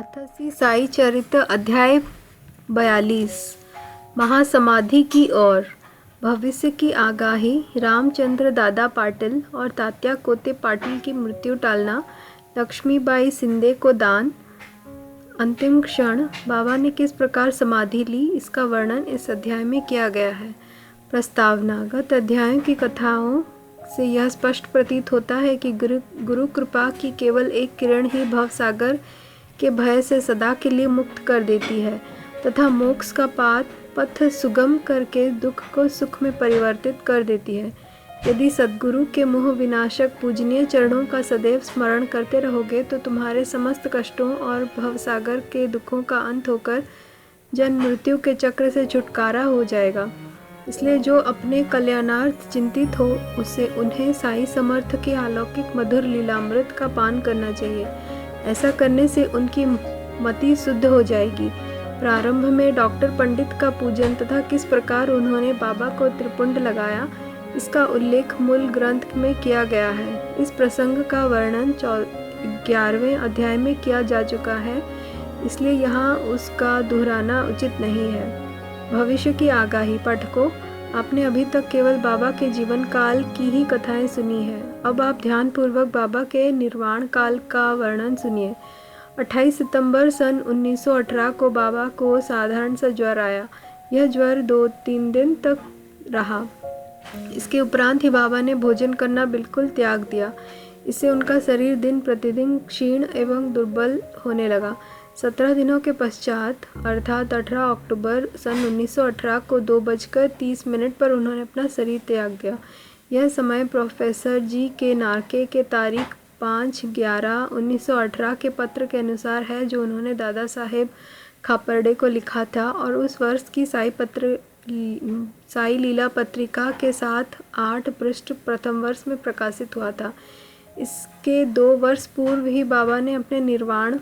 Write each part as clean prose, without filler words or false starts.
अथसी साई चरित्र अध्याय 42 महासमाधि की ओर। भविष्य की आगाही। रामचंद्र दादा पाटिल और तात्या कोते पाटिल की मृत्यु टालना। लक्ष्मीबाई शिंदे को दान। अंतिम क्षण। बाबा ने किस प्रकार समाधि ली, इसका वर्णन इस अध्याय में किया गया है। प्रस्तावना। गत अध्यायों की कथाओं से यह स्पष्ट प्रतीत होता है कि गुरु कृपा की केवल एक किरण ही भवसागर के भय से सदा के लिए मुक्त कर देती है तथा मोक्ष का पथ सुगम करके दुख को सुख में परिवर्तित कर देती है। यदि सद्गुरु के मोह विनाशक पूजनीय चरणों का सदैव स्मरण करते रहोगे तो तुम्हारे समस्त कष्टों और भवसागर के दुखों का अंत होकर जन्म मृत्यु के चक्र से छुटकारा हो जाएगा। इसलिए जो अपने कल्याणार्थ चिंतित हो उन्हें साई समर्थ के अलौकिक मधुर लीलामृत का पान करना चाहिए। ऐसा करने से उनकी मति शुद्ध हो जाएगी। प्रारंभ में डॉक्टर पंडित का पूजन तथा किस प्रकार उन्होंने बाबा को त्रिपुंड लगाया, इसका उल्लेख मूल ग्रंथ में किया गया है। इस प्रसंग का वर्णन 11वें अध्याय में किया जा चुका है, इसलिए यहाँ उसका दोहराना उचित नहीं है। भविष्य की आगाही। पाठकों, आपने अभी तक केवल बाबा के जीवन काल की ही कथाएं सुनी है। अब आप ध्यानपूर्वक बाबा के निर्वाण काल का वर्णन सुनिए। 28 सितंबर सन 1918 को बाबा को साधारण सा ज्वर आया। यह ज्वर 2-3 दिन तक रहा। इसके उपरांत ही बाबा ने भोजन करना बिल्कुल त्याग दिया। इससे उनका शरीर दिन प्रतिदिन क्षीण एवं दुर्बल होने लगा। 17 दिनों के पश्चात अर्थात 18 अक्टूबर सन 1918 को 2:30 पर उन्होंने अपना शरीर त्याग दिया। यह समय प्रोफेसर जी के नार्के के तारीख 5/11/1918 के पत्र के अनुसार है, जो उन्होंने दादा साहेब खापर्डे को लिखा था और उस वर्ष की साई लीला पत्रिका के साथ 8 पृष्ठ प्रथम वर्ष में प्रकाशित हुआ था। इसके 2 वर्ष पूर्व ही बाबा ने अपने निर्वाण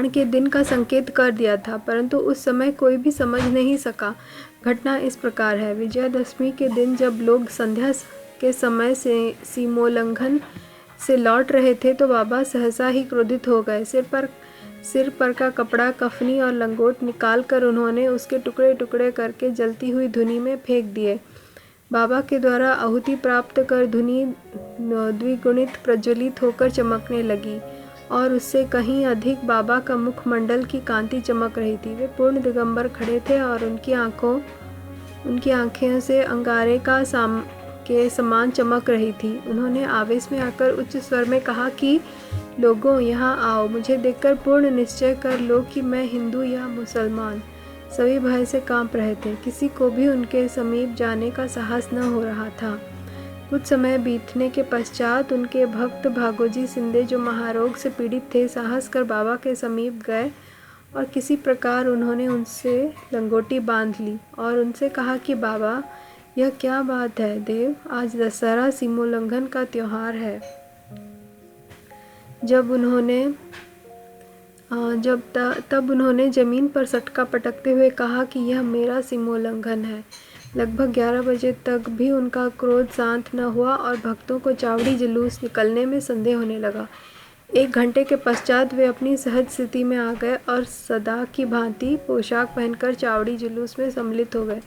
के दिन का संकेत कर दिया था, परंतु उस समय कोई भी समझ नहीं सका। घटना इस प्रकार है। विजयादशमी के दिन जब लोग संध्या के समय से सीमोल्लंघन से लौट रहे थे तो बाबा सहसा ही क्रोधित हो गए। सिर पर का कपड़ा, कफनी और लंगोट निकाल कर उन्होंने उसके टुकड़े टुकड़े करके जलती हुई धुनी में फेंक दिए। बाबा के द्वारा आहुति प्राप्त कर धुनी द्विगुणित प्रज्वलित होकर चमकने लगी और उससे कहीं अधिक बाबा का मुखमंडल की कांति चमक रही थी। वे पूर्ण दिगंबर खड़े थे और उनकी आंखें से अंगारे के समान चमक रही थी। उन्होंने आवेश में आकर उच्च स्वर में कहा कि लोगों, यहाँ आओ। मुझे देखकर पूर्ण निश्चय कर लो कि मैं हिंदू या मुसलमान। सभी भय से कांप रहे थे। किसी को भी उनके समीप जाने का साहस न हो रहा था। कुछ समय बीतने के पश्चात उनके भक्त भागोजी शिंदे, जो महारोग से पीड़ित थे, साहस कर बाबा के समीप गए और किसी प्रकार उन्होंने उनसे लंगोटी बांध ली और उनसे कहा कि बाबा, यह क्या बात है देव, आज दशहरा सीमोल्लंघन का त्योहार है। तब उन्होंने जमीन पर सटका पटकते हुए कहा कि यह मेरा सीमोल्लंघन है। लगभग 11 बजे तक भी उनका क्रोध शांत न हुआ और भक्तों को चावड़ी जुलूस निकलने में संदेह होने लगा। 1 घंटे के पश्चात वे अपनी सहज स्थिति में आ गए और सदा की भांति पोशाक पहनकर चावड़ी जुलूस में सम्मिलित हो गए,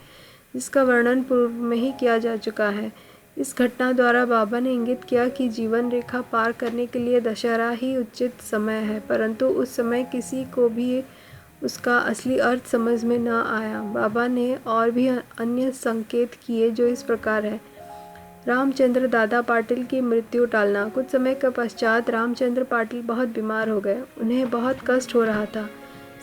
जिसका वर्णन पूर्व में ही किया जा चुका है। इस घटना द्वारा बाबा ने इंगित किया कि जीवन रेखा पार करने के लिए दशहरा ही उचित समय है, परंतु उस समय किसी को भी उसका असली अर्थ समझ में न आया। बाबा ने और भी अन्य संकेत किए, जो इस प्रकार है। रामचंद्र दादा पाटिल की मृत्यु टालना। कुछ समय के पश्चात रामचंद्र पाटिल बहुत बीमार हो गए। उन्हें बहुत कष्ट हो रहा था।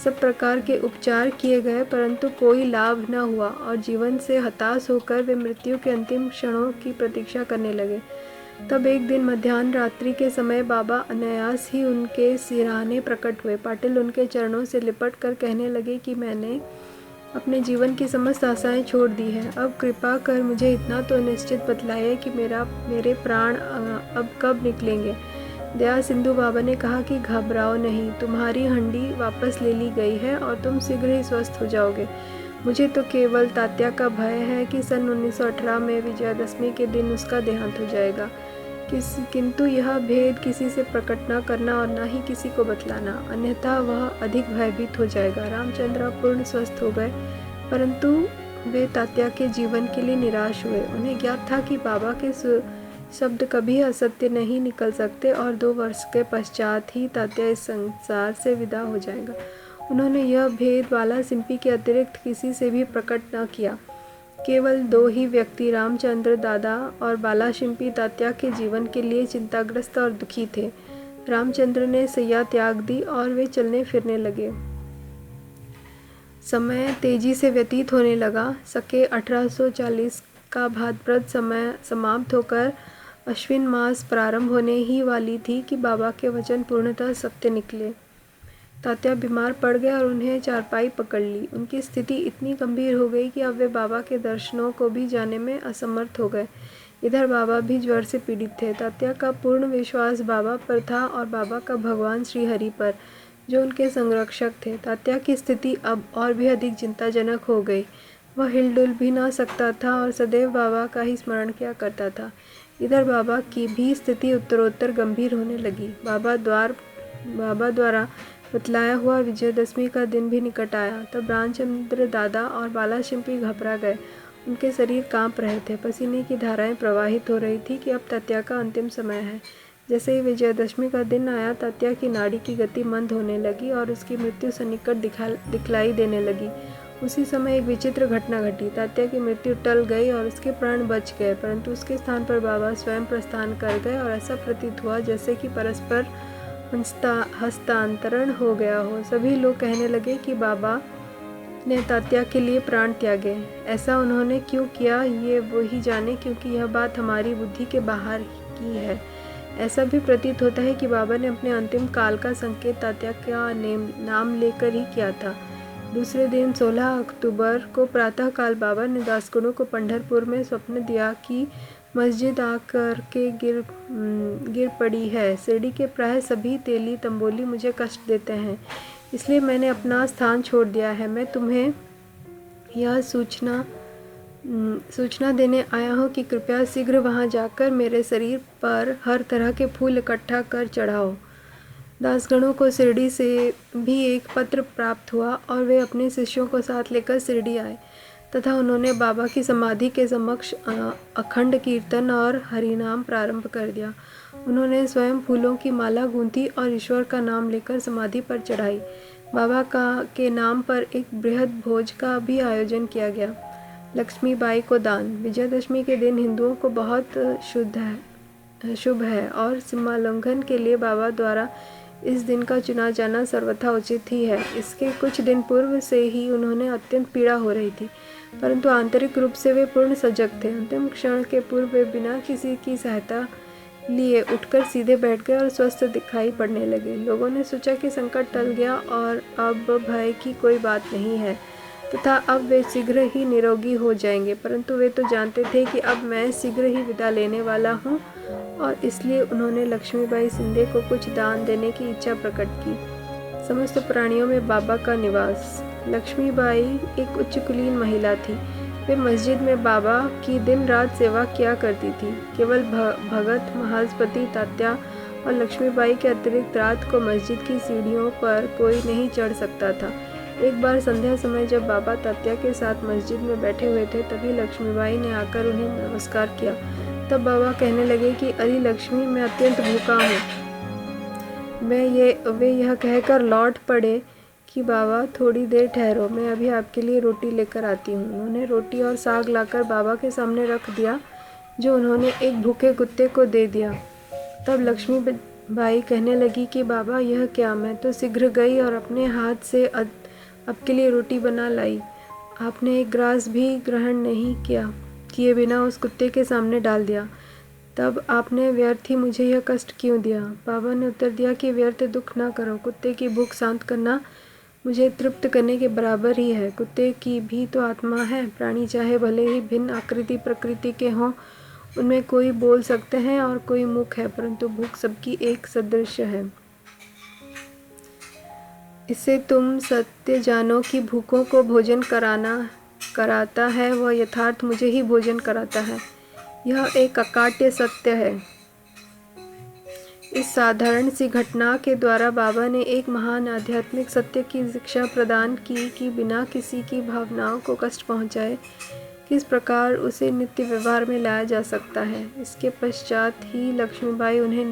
सब प्रकार के उपचार किए गए, परंतु कोई लाभ न हुआ और जीवन से हताश होकर वे मृत्यु के अंतिम क्षणों की प्रतीक्षा करने लगे। तब एक दिन मध्याह्न रात्रि के समय बाबा अनायास ही उनके सिरहाने प्रकट हुए। पाटिल उनके चरणों से लिपट कर कहने लगे कि मैंने अपने जीवन की समस्त आशाएं छोड़ दी हैं। अब कृपा कर मुझे इतना तो निश्चित बतलाइए कि मेरे प्राण अब कब निकलेंगे। दया सिंधु बाबा ने कहा कि घबराओ नहीं, तुम्हारी हंडी वापस ले ली गई है और तुम शीघ्र ही स्वस्थ हो जाओगे। मुझे तो केवल तात्या का भय है कि सन 1918 में विजयादशमी के दिन उसका देहांत हो जाएगा। किंतु यह भेद किसी से प्रकट न करना और न ही किसी को बतलाना, अन्यथा वह अधिक भयभीत हो जाएगा। रामचंद्र पूर्ण स्वस्थ हो गए, परंतु वे तात्या के जीवन के लिए निराश हुए। उन्हें ज्ञात था कि बाबा के शब्द कभी असत्य नहीं निकल सकते और 2 वर्ष के पश्चात ही तात्या इस संसार से विदा हो जाएगा। उन्होंने यह भेद बाला सिंपी के अतिरिक्त किसी से भी प्रकट न किया। केवल 2 ही व्यक्ति, रामचंद्र दादा और बाला सिंपी, तात्या के जीवन के लिए चिंताग्रस्त और दुखी थे। रामचंद्र ने सैया त्याग दी और वे चलने फिरने लगे। समय तेजी से व्यतीत होने लगा। सके 1840 का भाद्रपद समय समाप्त होकर अश्विन मास प्रारंभ होने ही वाली थी कि बाबा के वचन पूर्णतः सत्य निकले। तात्या बीमार पड़ गए और उन्हें चारपाई पकड़ ली। उनकी स्थिति इतनी गंभीर हो गई कि अब वे बाबा के दर्शनों को भी जाने में असमर्थ हो गए। इधर बाबा भी ज्वर से पीड़ित थे। तात्या का पूर्ण विश्वास बाबा पर था और बाबा का भगवान श्री हरि पर, जो उनके संरक्षक थे। तात्या की स्थिति अब और भी अधिक चिंताजनक हो गई। वह हिलडुल भी ना सकता था और सदैव बाबा का ही स्मरण किया करता था। इधर बाबा की भी स्थिति उत्तरोत्तर गंभीर होने लगी। बाबा द्वारा बतलाया हुआ विजयदशमी का दिन भी निकट आया। तब रामचंद्र दादा और बाला सिंपी घबरा गए। उनके शरीर कांप रहे थे, पसीने की धाराएं प्रवाहित हो रही थी कि अब तात्या का अंतिम समय है। जैसे ही विजयदशमी का दिन आया, तात्या की नाड़ी की गति मंद होने लगी और उसकी मृत्यु सन्निकट दिखलाई देने लगी। उसी समय एक विचित्र घटना घटी। तात्या की मृत्यु टल गई और उसके प्राण बच गए, परंतु उसके स्थान पर बाबा स्वयं प्रस्थान कर गए और ऐसा प्रतीत हुआ जैसे कि परस्पर हस्तांतरण हो गया हो। सभी लोग कहने लगे कि बाबा ने तात्या के लिए प्राण त्यागे। ऐसा उन्होंने क्यों किया ये वो ही जाने, क्योंकि यह बात हमारी बुद्धि के बाहर की है। ऐसा भी प्रतीत होता है कि बाबा ने अपने अंतिम काल का संकेत तात्या का नाम लेकर ही किया था। दूसरे दिन 16 अक्टूबर को प्रातःकाल बाबा ने दासगणों को पंढरपुर में स्वप्न दिया कि मस्जिद आकर के गिर पड़ी है। शिरडी के प्राय सभी तेली तंबोली मुझे कष्ट देते हैं, इसलिए मैंने अपना स्थान छोड़ दिया है। मैं तुम्हें यह सूचना देने आया हूँ कि कृपया शीघ्र वहाँ जाकर मेरे शरीर पर हर तरह के फूल इकट्ठा कर चढ़ाओ। दासगणों को शिरडी से भी एक पत्र प्राप्त हुआ और वे अपने शिष्यों को साथ लेकर शिरडी आए तथा उन्होंने बाबा की समाधि के समक्ष अखंड कीर्तन और हरिनाम प्रारंभ कर दिया। उन्होंने स्वयं फूलों की माला गूंथी और ईश्वर का नाम लेकर समाधि पर चढ़ाई। बाबा के नाम पर एक बृहद भोज का भी आयोजन किया गया। लक्ष्मीबाई को दान। विजयदशमी के दिन हिंदुओं को बहुत शुभ है और सीमाोल्लंघन के लिए बाबा द्वारा इस दिन का चुना जाना सर्वथा उचित ही है। इसके कुछ दिन पूर्व से ही उन्होंने अत्यंत पीड़ा हो रही थी, परंतु आंतरिक रूप से वे पूर्ण सजग थे। अंतिम क्षण के पूर्व वे बिना किसी की सहायता लिए उठकर सीधे बैठ गए और स्वस्थ दिखाई पड़ने लगे। लोगों ने सोचा कि संकट टल गया और अब भय की कोई बात नहीं है तथा अब वे शीघ्र ही निरोगी हो जाएंगे, परंतु वे तो जानते थे कि अब मैं शीघ्र ही विदा लेने वाला हूँ और इसलिए उन्होंने लक्ष्मीबाई शिंदे को कुछ दान देने की इच्छा प्रकट की। समस्त प्राणियों में बाबा का निवास। लक्ष्मीबाई एक उच्च कुलीन महिला थी। वे मस्जिद में बाबा की दिन रात सेवा किया करती थी। केवल भगत महाजपति तात्या और लक्ष्मीबाई के अतिरिक्त रात को मस्जिद की सीढ़ियों पर कोई नहीं चढ़ सकता था। एक बार संध्या समय जब बाबा तात्या के साथ मस्जिद में बैठे हुए थे, तभी लक्ष्मीबाई ने आकर उन्हें नमस्कार किया। तब बाबा कहने लगे कि अरे लक्ष्मी, मैं अत्यंत भूखा हूँ। वे यह कहकर लौट पड़े कि बाबा थोड़ी देर ठहरो, मैं अभी आपके लिए रोटी लेकर आती हूँ। उन्होंने रोटी और साग लाकर बाबा के सामने रख दिया, जो उन्होंने एक भूखे कुत्ते को दे दिया। तब लक्ष्मीबाई कहने लगी कि बाबा यह क्या, मैं तो शीघ्र गई और अपने हाथ से आपके लिए रोटी बना लाई। आपने एक ग्रास भी ग्रहण नहीं किए बिना उस कुत्ते के सामने डाल दिया। तब आपने व्यर्थ ही मुझे यह कष्ट क्यों दिया? बाबा ने उत्तर दिया कि व्यर्थ दुख ना करो, कुत्ते की भूख शांत करना मुझे तृप्त करने के बराबर ही है। कुत्ते की भी तो आत्मा है। प्राणी चाहे भले ही भिन्न आकृति प्रकृति के हों, उनमें कोई बोल सकते हैं और कोई मूक है, परंतु भूख सबकी एक सदृश है। इससे तुम सत्य जानो कि भूखों को भोजन कराना कराता है वह यथार्थ मुझे ही भोजन कराता है। यह एक अकाट्य सत्य है। इस साधारण सी घटना के द्वारा बाबा ने एक महान आध्यात्मिक सत्य की शिक्षा प्रदान की कि बिना किसी की भावनाओं को कष्ट पहुंचाए किस प्रकार उसे नित्य व्यवहार में लाया जा सकता है। इसके पश्चात ही लक्ष्मीबाई उन्हें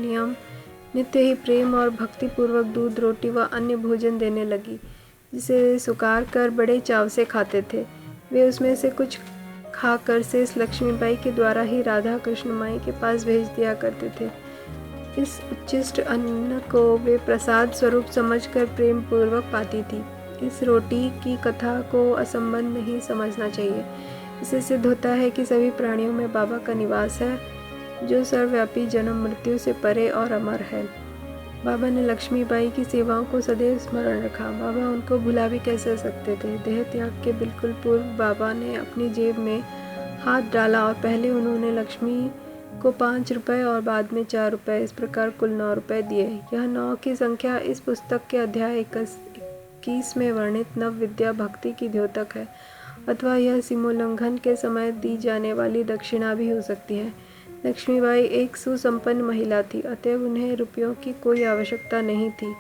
नित्य ही प्रेम और भक्तिपूर्वक दूध, रोटी व अन्य भोजन देने लगी, जिसे सुकार कर बड़े चाव से खाते थे। वे उसमें से कुछ खाकर शेष लक्ष्मीबाई के द्वारा ही राधा कृष्ण माई के पास भेज दिया करते थे। इस उच्छिष्ट अन्न को वे प्रसाद स्वरूप समझकर प्रेम पूर्वक पाती थी। इस रोटी की कथा को असंबद्ध नहीं समझना चाहिए। इससे सिद्ध होता है कि सभी प्राणियों में बाबा का निवास है, जो सर्वव्यापी, जन्म मृत्यु से परे और अमर है। बाबा ने लक्ष्मीबाई की सेवाओं को सदैव स्मरण रखा। बाबा उनको भुला भी कैसे सकते थे। देह त्याग के बिल्कुल पूर्व बाबा ने अपनी जेब में हाथ डाला और पहले उन्होंने लक्ष्मी को 5 रुपए और बाद में 4 रुपए, इस प्रकार कुल 9 रुपए दिए। यह 9 की संख्या इस पुस्तक के अध्याय 21 में वर्णित नव विद्या भक्ति की द्योतक है, अथवा यह सीमोल्लंघन के समय दी जाने वाली दक्षिणा भी हो सकती है। लक्ष्मीबाई एक सुसंपन्न महिला थी, अतएव उन्हें रुपयों की कोई आवश्यकता नहीं थी।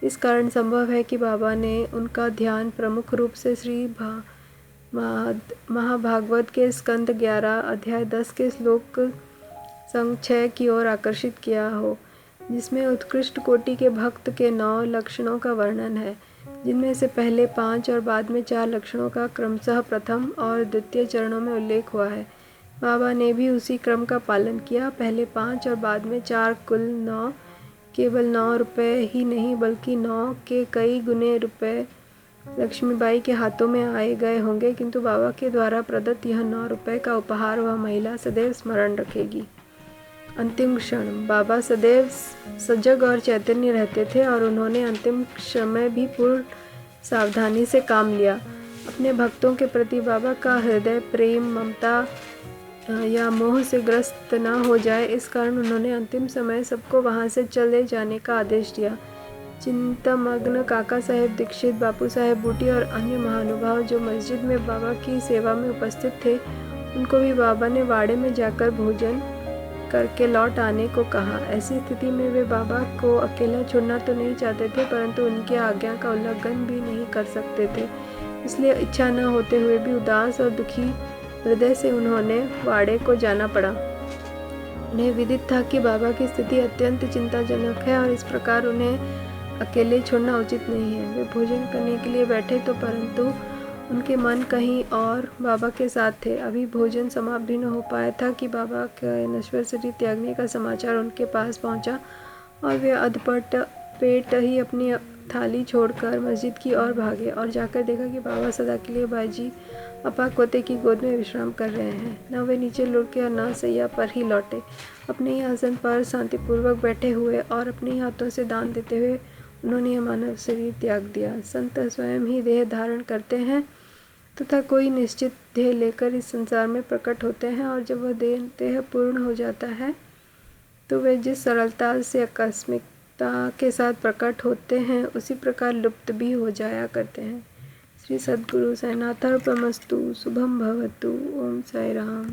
इस कारण संभव है कि बाबा ने उनका ध्यान प्रमुख रूप से श्री महाभागवत के स्कंद 11 अध्याय 10 के श्लोक संग 6 की ओर आकर्षित किया हो, जिसमें उत्कृष्ट कोटि के भक्त के 9 लक्षणों का वर्णन है, जिनमें से पहले 5 और बाद में 4 लक्षणों का क्रमशः प्रथम और द्वितीय चरणों में उल्लेख हुआ है। बाबा ने भी उसी क्रम का पालन किया। पहले 5 और बाद में 4, कुल 9। केवल 9 रुपए ही नहीं बल्कि 9 के कई गुने रुपए लक्ष्मीबाई के हाथों में आए गए होंगे, किंतु बाबा के द्वारा प्रदत्त यह 9 रुपए का उपहार वह महिला सदैव स्मरण रखेगी। अंतिम क्षण। बाबा सदैव सजग और चैतन्य रहते थे और उन्होंने अंतिम क्षण में भी पूर्ण सावधानी से काम लिया। अपने भक्तों के प्रति बाबा का हृदय प्रेम, ममता या मोह से ग्रस्त न हो जाए, इस कारण उन्होंने अंतिम समय सबको वहां से चले जाने का आदेश दिया। चिंतामग्न काका साहेब दीक्षित, बापू साहेब बूटी और अन्य महानुभाव जो मस्जिद में बाबा की सेवा में उपस्थित थे, उनको भी बाबा ने वाड़े में जाकर भोजन करके लौट आने को कहा। ऐसी स्थिति में वे बाबा को अकेला छोड़ना तो नहीं चाहते थे, परंतु उनकी आज्ञा का उल्लंघन भी नहीं कर सकते थे। इसलिए इच्छा न होते हुए भी उदास और दुखी हृदय से उन्होंने वाड़े को जाना पड़ा। उन्हें विदित था कि बाबा की स्थिति अत्यंत चिंताजनक है और इस प्रकार उन्हें अकेले छोड़ना उचित नहीं है। वे भोजन करने के लिए बैठे तो परंतु उनके मन कहीं और बाबा के साथ थे। अभी भोजन समाप्त भी न हो पाया था कि बाबा के नश्वर शरीर त्यागने का समाचार उनके पास पहुंचा और वे अधपट पेट ही अपनी थाली छोड़कर मस्जिद की ओर भागे और जाकर देखा कि बाबा सदा के लिए बाजी अपाक पोते की गोद में विश्राम कर रहे हैं। न वे नीचे लुढ़के और न सैया पर ही लौटे, अपने ही आसन पर शांतिपूर्वक बैठे हुए और अपने ही हाथों से दान देते हुए उन्होंने यह मानव शरीर त्याग दिया। संत स्वयं ही देह धारण करते हैं तथा कोई निश्चित ध्येय लेकर इस संसार में प्रकट होते हैं, और जब वह देह पूर्ण हो जाता है तो वे जिस सरलता से आकस्मिकता के साथ प्रकट होते हैं, उसी प्रकार लुप्त भी हो जाया करते हैं। श्री सद्गुरु साईनाथार्पणमस्तु। शुभम भवतु। ओम साई राम।